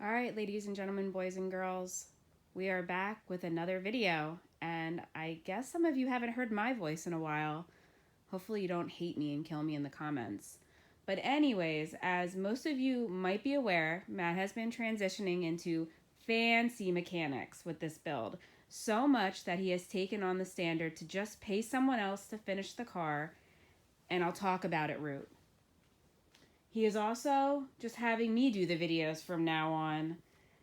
All right, ladies and gentlemen, boys and girls, we are back with another video. And I guess some of you haven't heard my voice in a while. Hopefully, you don't hate me and kill me in the comments. But, anyways, as most of you might be aware, Matt has been transitioning into fancy mechanics with this build. So much that he has taken on the standard to just pay someone else to finish the car, and I'll talk about it route. He is also just having me do the videos from now on,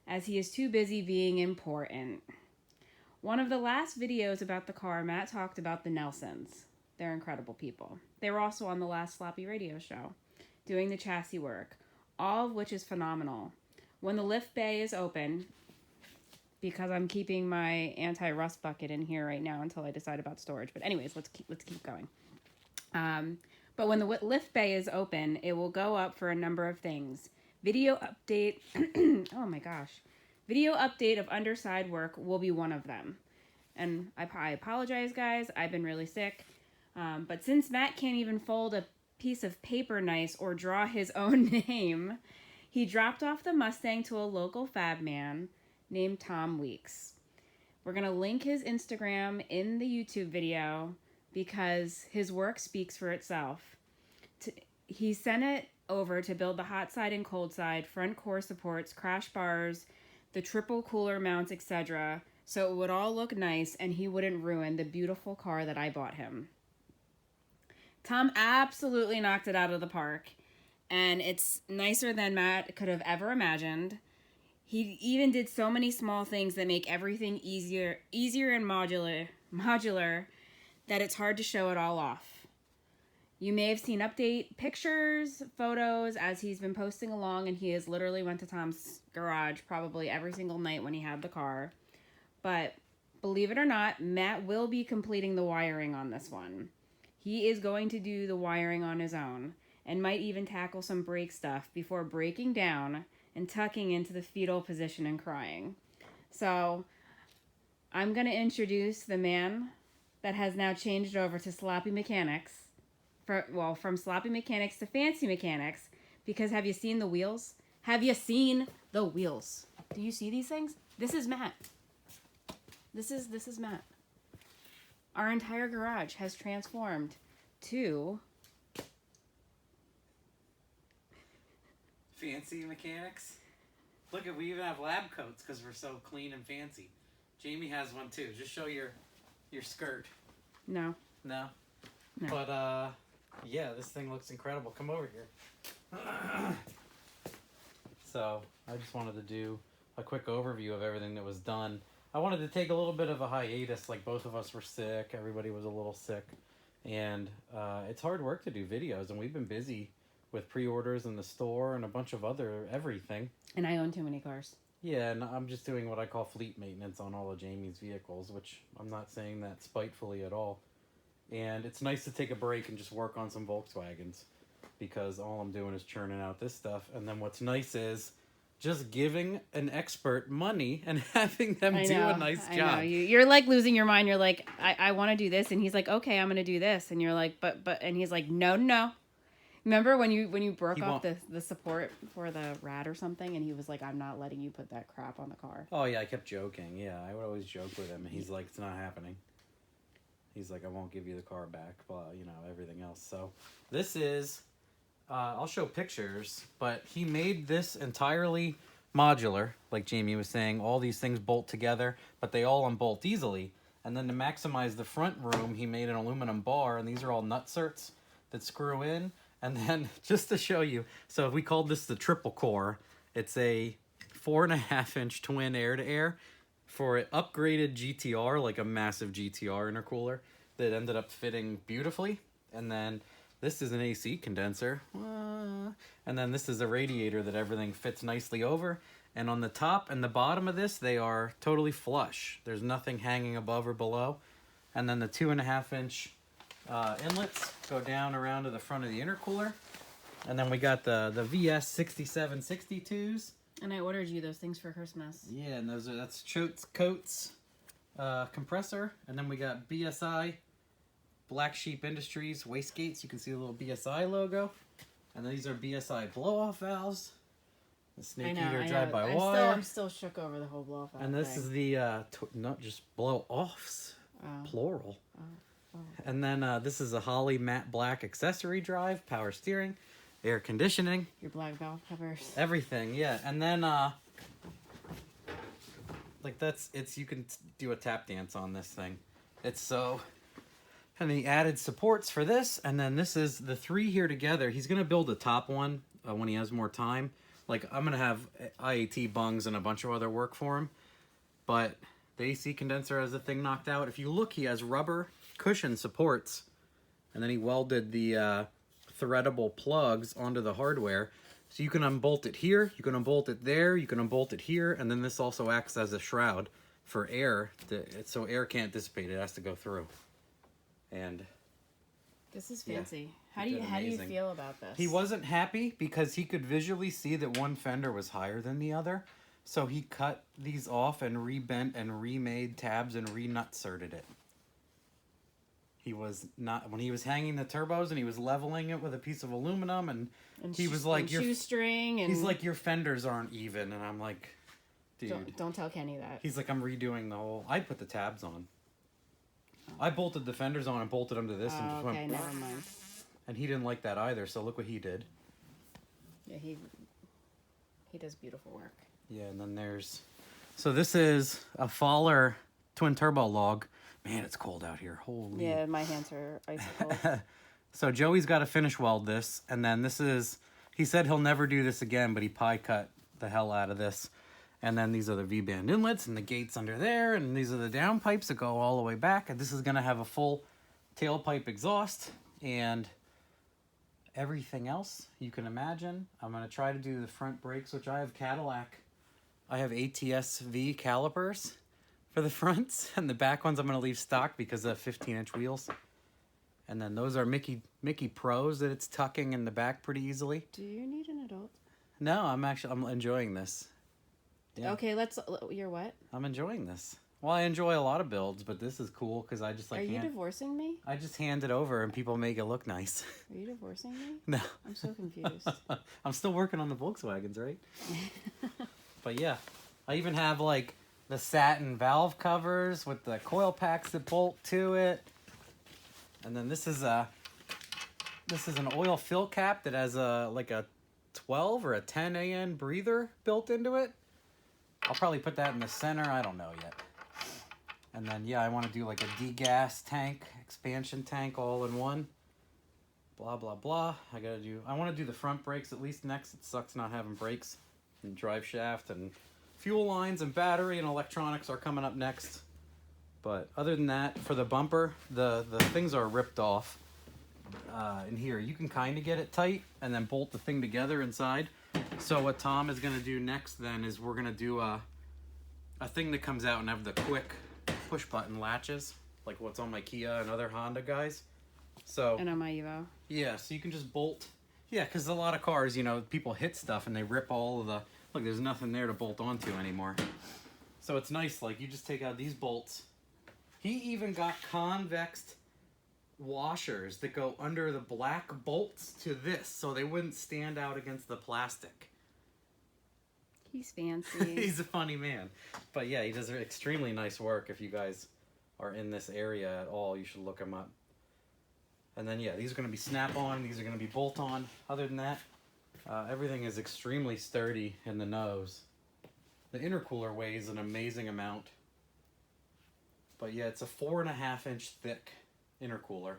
as he is too busy being important. One of the last videos about the car, Matt talked about the Nelsons. They're incredible people. They were also on the last Sloppy Radio show, doing the chassis work, all of which is phenomenal. When the lift bay is open, because I'm keeping my anti-rust bucket in here right now until I decide about storage. But anyways, let's keep going. But when the lift bay is open, it will go up for a number of things. Video update. Oh my gosh. Video update of underside work will be one of them. And I apologize, guys. I've been really sick. But since Matt can't even fold a piece of paper nice or draw his own name, he dropped off the Mustang to a local fab man named Tom Weeks. We're going to link his Instagram in the YouTube video because his work speaks for itself. He sent it over to build the hot side and cold side, front core supports, crash bars, the triple cooler mounts, etc. So it would all look nice and he wouldn't ruin the beautiful car that I bought him. Tom absolutely knocked it out of the park, and it's nicer than Matt could have ever imagined. He even did so many small things that make everything easier and modular that it's hard to show it all off. You may have seen update pictures, photos as he's been posting along, and he has literally went to Tom's garage probably every single night when he had the car. But believe it or not, Matt will be completing the wiring on this one. He is going to do the wiring on his own and might even tackle some brake stuff before breaking down and tucking into the fetal position and crying. So I'm going to introduce the man that has now changed over to Sloppy Mechanics. From Sloppy Mechanics to Fancy Mechanics, because have you seen the wheels? Have you seen the wheels? Do you see these things? This is Matt. This is Matt. Our entire garage has transformed to Fancy Mechanics. Look at, we even have lab coats because we're so clean and fancy. Jamie has one too. Just show your skirt. No. No? No. But yeah, this thing looks incredible. Come over here. So I just wanted to do a quick overview of everything that was done. I wanted to take a little bit of a hiatus, like both of us were sick, everybody was a little sick, and it's hard work to do videos, and we've been busy with pre-orders in the store and a bunch of other everything. And I own too many cars. Yeah, and I'm just doing what I call fleet maintenance on all of Jamie's vehicles, which I'm not saying that spitefully at all. And it's nice to take a break and just work on some Volkswagens, because all I'm doing is churning out this stuff. And then what's nice is just giving an expert money and having them do a nice job. I know. You're like losing your mind. You're like, I want to do this. And he's like, okay, I'm going to do this. And you're like, but, and he's like, no. Remember when you broke off the support for the rad or something, and he was like, I'm not letting you put that crap on the car. Oh, yeah, I kept joking. Yeah, I would always joke with him. And he's like, it's not happening. He's like, I won't give you the car back, but, everything else. So this is, I'll show pictures, but he made this entirely modular, like Jamie was saying. All these things bolt together, but they all unbolt easily. And then to maximize the front room, he made an aluminum bar, and these are all nutserts that screw in. And then just to show you, so we called this the triple core. It's a 4.5-inch twin air-to-air for an upgraded GTR, like a massive GTR intercooler that ended up fitting beautifully. And then this is an AC condenser. And then this is a radiator that everything fits nicely over. And on the top and the bottom of this, they are totally flush. There's nothing hanging above or below. And then the 2.5-inch inlets go down around to the front of the intercooler. And then we got the VS 6762s. And I ordered you those things for Christmas. Yeah, and that's Choate's Coats compressor. And then we got BSI, Black Sheep Industries wastegates. You can see the little BSI logo. And these are BSI blow-off valves. The snake eater drive-by wire. I'm still shook over the whole blow-off. And this is the not just blow-offs, plural. And then this is a Holly matte black accessory drive, power steering, air conditioning. Your black valve covers. Everything, yeah. And then like you can do a tap dance on this thing. It's so. And he added supports for this, and then this is the three here together. He's gonna build a top one when he has more time. Like, I'm gonna have IAT bungs and a bunch of other work for him, but the AC condenser has the thing knocked out. If you look, he has rubber cushion supports, and then he welded the threadable plugs onto the hardware. So you can unbolt it here, you can unbolt it there, you can unbolt it here, and then this also acts as a shroud for air, so air can't dissipate, it has to go through. And this is fancy. How do you feel about this? He wasn't happy because he could visually see that one fender was higher than the other. So he cut these off and rebent and remade tabs and re-nutserted it. He was not, when he was hanging the turbos and he was leveling it with a piece of aluminum and he was like, shoestring and... He's like, your fenders aren't even. And I'm like, dude. Don't tell Kenny that. He's like, I'm redoing the whole, I put the tabs on. I bolted the fenders on and bolted them to this and just went... Okay, never mind. And he didn't like that either, so look what he did. Yeah, he does beautiful work. Yeah, and then there's... So this is a Faller twin turbo log. Man, it's cold out here. Holy... Yeah, my hands are ice cold. So Joey's got to finish weld this, and then this is... He said he'll never do this again, but he pie cut the hell out of this. And then these are the V-band inlets and the gates under there, and these are the downpipes that go all the way back. And this is going to have a full tailpipe exhaust and everything else you can imagine. I'm going to try to do the front brakes, which I have Cadillac. I have ATS-V calipers for the fronts, and the back ones I'm going to leave stock because of 15-inch wheels. And then those are Mickey Pros that it's tucking in the back pretty easily. Do you need an adult? No, I'm enjoying this. Yeah. Okay, you're what? I'm enjoying this. Well, I enjoy a lot of builds, but this is cool because I just like... Are you divorcing me? I just hand it over and people make it look nice. Are you divorcing me? No. I'm so confused. I'm still working on the Volkswagens, right? But yeah, I even have like the satin valve covers with the coil packs that bolt to it. And then this is an oil fill cap that has like a 12 or a 10 AN breather built into it. I'll probably put that in the center. I don't know yet. And then, yeah, I want to do like a degas tank, expansion tank all in one. Blah, blah, blah. I want to do the front brakes at least next. It sucks not having brakes and drive shaft and fuel lines and battery and electronics are coming up next. But other than that, for the bumper, the things are ripped off in here. You can kind of get it tight and then bolt the thing together inside. So what Tom is going to do next then is we're going to do a thing that comes out and have the quick push button latches, like what's on my Kia and other Honda guys. So and on my Evo. Yeah, so you can just bolt. Yeah, because a lot of cars, people hit stuff and they rip all of the... Look, there's nothing there to bolt onto anymore. So it's nice, like you just take out these bolts. He even got convex washers that go under the black bolts to this so they wouldn't stand out against the plastic. He's fancy. He's a funny man. But yeah, he does extremely nice work. If you guys are in this area at all, you should look him up. And then yeah, these are going to be snap-on, these are going to be bolt-on. Other than that, everything is extremely sturdy in the nose. The intercooler weighs an amazing amount. But yeah, it's a 4.5-inch thick intercooler.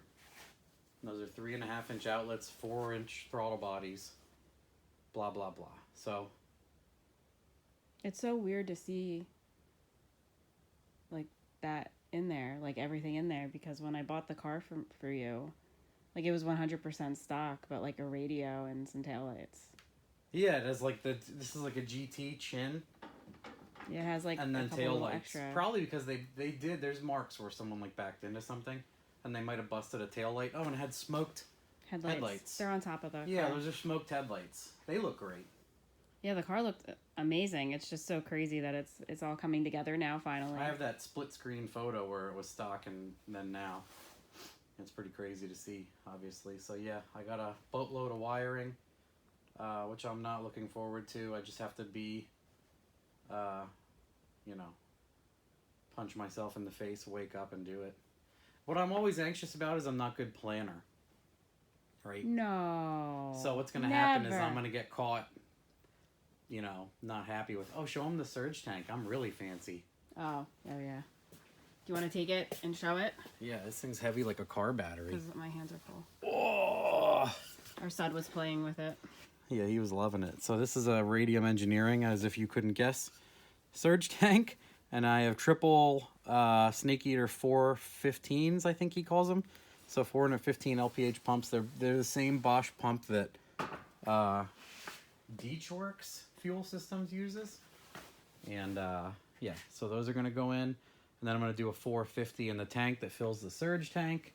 Those are 3.5-inch outlets, 4-inch throttle bodies, blah blah blah. So it's so weird to see like that in there, like everything in there, because when I bought the car for you, like it was 100% stock, but like a radio and some taillights. Yeah, it has like this is like a GT chin. Yeah, it has like and then a couple tail little lights. Extra. Probably because they did. There's marks where someone like backed into something, and they might have busted a tail light. Oh, and it had smoked headlights. They're on top of the car. Yeah, those are smoked headlights. They look great. Yeah, the car looked amazing. It's just so crazy that it's all coming together now finally. I have that split screen photo where it was stock and then now. It's pretty crazy to see, obviously. So yeah, I got a boatload of wiring. which I'm not looking forward to. I just have to be, punch myself in the face, wake up, and do it. What I'm always anxious about is I'm not good planner. Right? No. So what's going to happen is I'm going to get caught, not happy with, show them the surge tank. I'm really fancy. Oh, yeah. Do you want to take it and show it? Yeah, this thing's heavy like a car battery. Because my hands are full. Oh! Our son was playing with it. Yeah, he was loving it. So this is a Radium Engineering, as if you couldn't guess, surge tank. And I have triple Snake Eater 415s, I think he calls them. So 415 LPH pumps. They're the same Bosch pump that Raceworks Fuel Systems uses. And so those are going to go in. And then I'm going to do a 450 in the tank that fills the surge tank.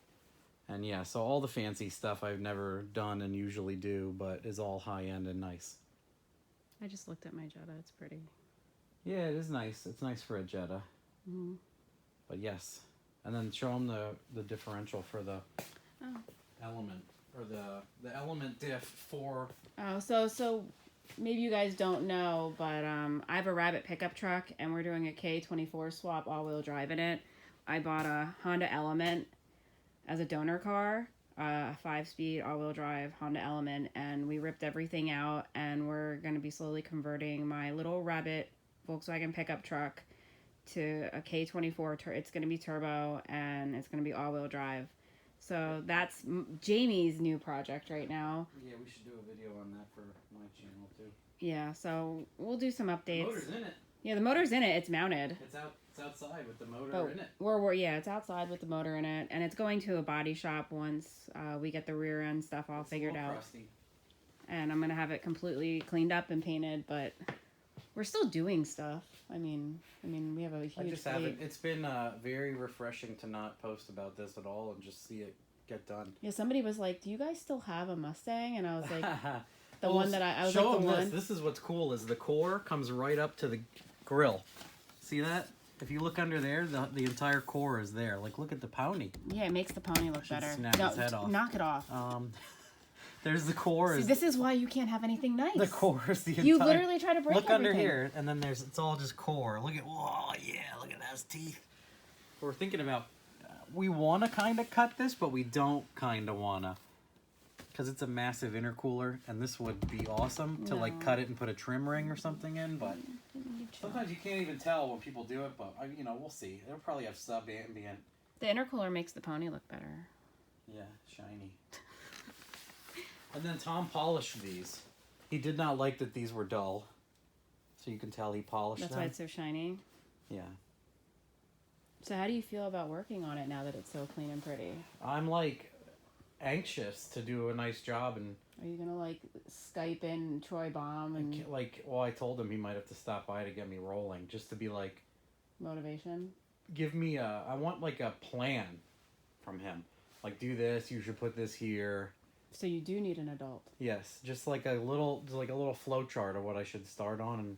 And yeah, so all the fancy stuff I've never done and usually do, but is all high-end and nice. I just looked at my Jetta. It's pretty. Yeah, it is nice. It's nice for a Jetta. Mm-hmm. But yes. And then show them the differential for the Element. Or the Element diff for... Oh, so maybe you guys don't know, but I have a Rabbit pickup truck, and we're doing a K24 swap all-wheel drive in it. I bought a Honda Element as a donor car, a 5-speed all-wheel drive Honda Element, and we ripped everything out, and we're going to be slowly converting my little Rabbit Volkswagen pickup truck to a K24. It's going to be turbo, and it's going to be all-wheel drive. So that's Jamie's new project right now. Yeah, we should do a video on that for my channel too. Yeah, so we'll do some updates. The motor's in it. Yeah, the motor's in it. It's mounted. It's outside with the motor in it. It's outside with the motor in it, and it's going to a body shop once we get the rear end stuff all figured out. Crusty. And I'm gonna have it completely cleaned up and painted, but we're still doing stuff. I mean, we have a huge. I just haven't. It's been very refreshing to not post about this at all and just see it get done. Yeah, somebody was like, "Do you guys still have a Mustang?" And I was like, "The one that I was show like the them one." This is what's cool is the core comes right up to the grill. See that? If you look under there, the entire core is there. Like, look at the pony. Yeah, it makes the pony look better. Snap his head off. Knock it off. There's the core. See, this is why you can't have anything nice. The core is the entire... You literally try to break Look everything. under here, and then it's all just core. Look at, whoa, yeah, look at those teeth. We're thinking about, we want to kind of cut this, but we don't kind of want to. Because it's a massive intercooler, and this would be awesome to, like, cut it and put a trim ring or something in, but sometimes you can't even tell when people do it, but, we'll see. It'll probably have sub-ambient. The intercooler makes the pony look better. Yeah, shiny. And then Tom polished these. He did not like that these were dull. So you can tell he polished them. That's why it's so shiny. Yeah. So how do you feel about working on it now that it's so clean and pretty? I'm, like, anxious to do a nice job. And are you going to, like, Skype in Troy Baum? And I told him he might have to stop by to get me rolling. Just to be, like... motivation? Give me I want, like, a plan from him. Like, do this, you should put this here... So you do need an adult. Yes, just like a little flow chart of what I should start on and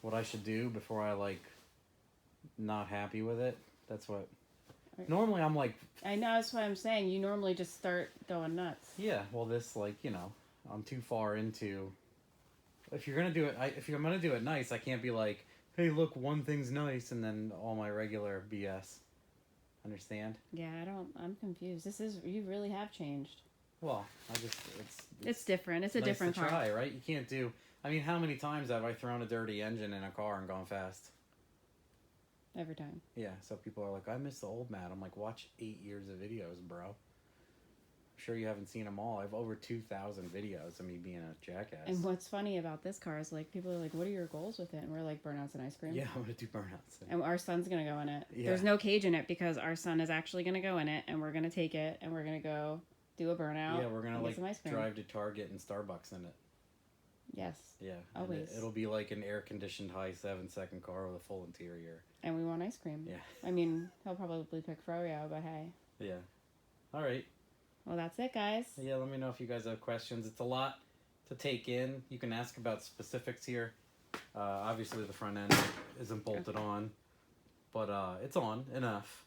what I should do before I not happy with it. That's what. Normally I'm like. I know, that's what I'm saying. You normally just start going nuts. Yeah, well, this I'm too far into. If you're gonna do it, if you're gonna do it nice, I can't be like, hey, look, one thing's nice, and then all my regular BS. Understand? Yeah, I'm confused. You really have changed. Well, it's different. It's a nice different to car. Try, right? You can't do... I mean, how many times have I thrown a dirty engine in a car and gone fast? Every time. Yeah, so people are like, I miss the old Matt. I'm like, watch 8 years of videos, bro. I'm sure you haven't seen them all. I have over 2,000 videos of me being a jackass. And what's funny about this car is, like, people are like, what are your goals with it? And we're like, burnouts and ice cream. Yeah, I'm going to do burnouts. And our son's going to go in it. Yeah. There's no cage in it because our son is actually going to go in it, and we're going to take it, and we're going to go... do a burnout. Yeah, we're gonna drive to Target and Starbucks in it. Yes. Yeah. Always. It'll be like an air-conditioned high 7-second car with a full interior. And we want ice cream. Yeah. I mean, he'll probably pick Froyo, but hey. Yeah. All right. Well, that's it, guys. Yeah, let me know if you guys have questions. It's a lot to take in. You can ask about specifics here. Obviously, the front end isn't bolted on, but it's on enough.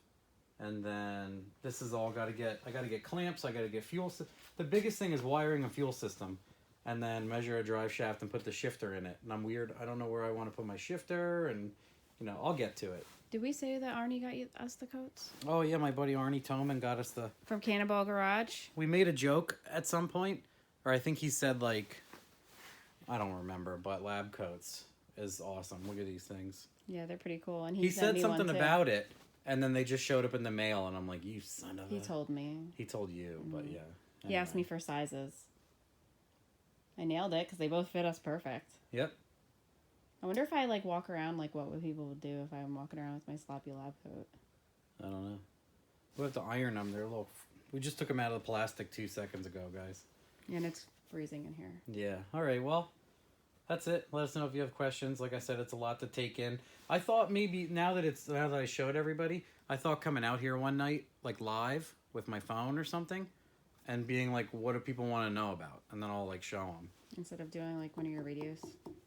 And then this is all I got to get clamps. I got to get fuel. The biggest thing is wiring a fuel system. and then measure a drive shaft and put the shifter in it. And I'm weird. I don't know where I want to put my shifter, and I'll get to it. Did we say that Arnie got us the coats? Oh yeah, my buddy Arnie Toman got us the from Cannonball Garage. We made a joke at some point, or I think he said like, I don't remember, but lab coats is awesome. Look at these things. Yeah, they're pretty cool. And he said something about it, and then they just showed up in the mail, and I'm like, you son of a... He told me. He told you, but yeah. Anyway. He asked me for sizes. I nailed it because they both fit us perfect. Yep. I wonder if I like walk around, like what would people would do if I'm walking around with my sloppy lab coat. I don't know. We'll have to iron them. They're a little... We just took them out of the plastic 2 seconds ago, guys. And it's freezing in here. Yeah. All right, well, that's it. Let us know if you have questions. Like I said, it's a lot to take in. I thought maybe now that I showed everybody, I thought coming out here one night, like live with my phone or something, and being like, what do people want to know about? And then I'll like show them. Instead of doing like one of your radios.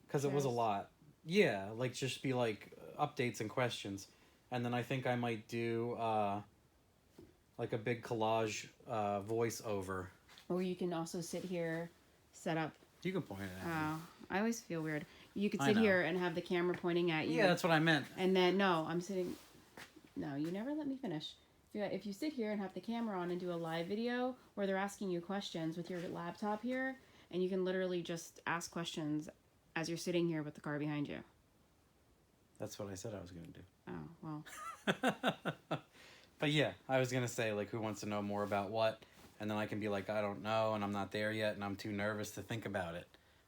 Because it was a lot. Yeah, like just be like updates and questions. And then I think I might do like a big collage voiceover. Or you can also sit here, set up. You can point it at me. Oh, I always feel weird. You could sit here and have the camera pointing at you. Yeah, that's what I meant. And then, no, I'm sitting... No, you never let me finish. If you sit here and have the camera on and do a live video where they're asking you questions with your laptop here, and you can literally just ask questions as you're sitting here with the car behind you. That's what I said I was going to do. Oh, well. But yeah, I was going to say, like, who wants to know more about what? And then I can be like, I don't know, and I'm not there yet, and I'm too nervous to think about it,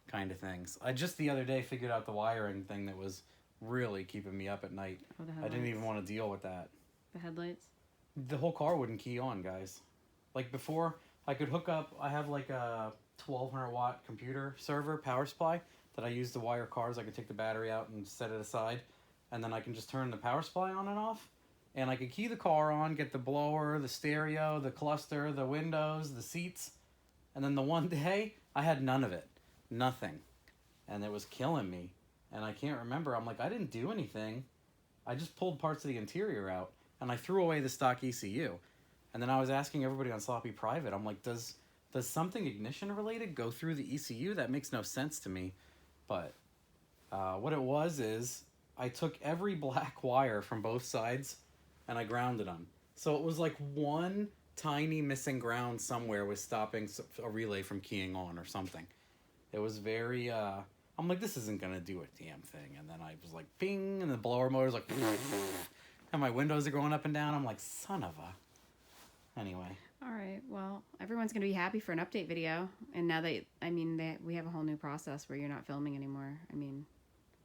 kind of things. I just the other day figured out the wiring thing that was really keeping me up at night. Oh, the I headlights. didn't even want to deal with that. The headlights? The whole car wouldn't key on, guys. Like before, I could hook up, I have like a 1200 watt computer server power supply that I use to wire cars. I could take the battery out and set it aside, and then I can just turn the power supply on and off. And I could key the car on, get the blower, the stereo, the cluster, the windows, the seats. And then the one day, I had none of it. Nothing. And it was killing me. And I can't remember. I'm like, I didn't do anything. I just pulled parts of the interior out. And I threw away the stock ECU. And then I was asking everybody on Sloppy Private, I'm like, does something ignition related go through the ECU? That makes no sense to me. But what it was is, I took every black wire from both sides and I grounded them. So it was like one tiny missing ground somewhere was stopping a relay from keying on or something. It was very, I'm like, this isn't going to do a damn thing. And then I was like, ping, and the blower motor's like, and my windows are going up and down. I'm like, son of a... Anyway. All right. Well, everyone's going to be happy for an update video. And now that, we have a whole new process where you're not filming anymore.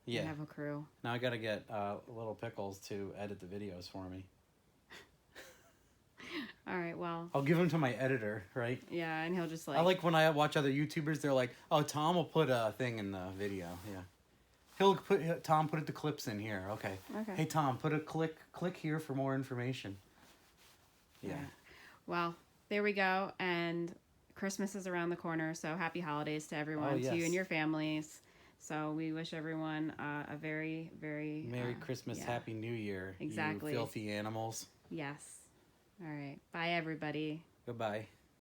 Yeah. We have a crew. Now I got to get Little Pickles to edit the videos for me. All right, well. I'll give them to my editor, right? Yeah, and he'll just like... I like when I watch other YouTubers, they're like, oh, Tom will put a thing in the video. Yeah. Tom put the clips in here. Okay. Hey, Tom, put a click here for more information. Yeah. Well, there we go. And Christmas is around the corner, so happy holidays to everyone, to you and your families. So we wish everyone a very, very... Merry Christmas, Happy New Year. Exactly. You filthy animals. Yes. All right. Bye, everybody. Goodbye.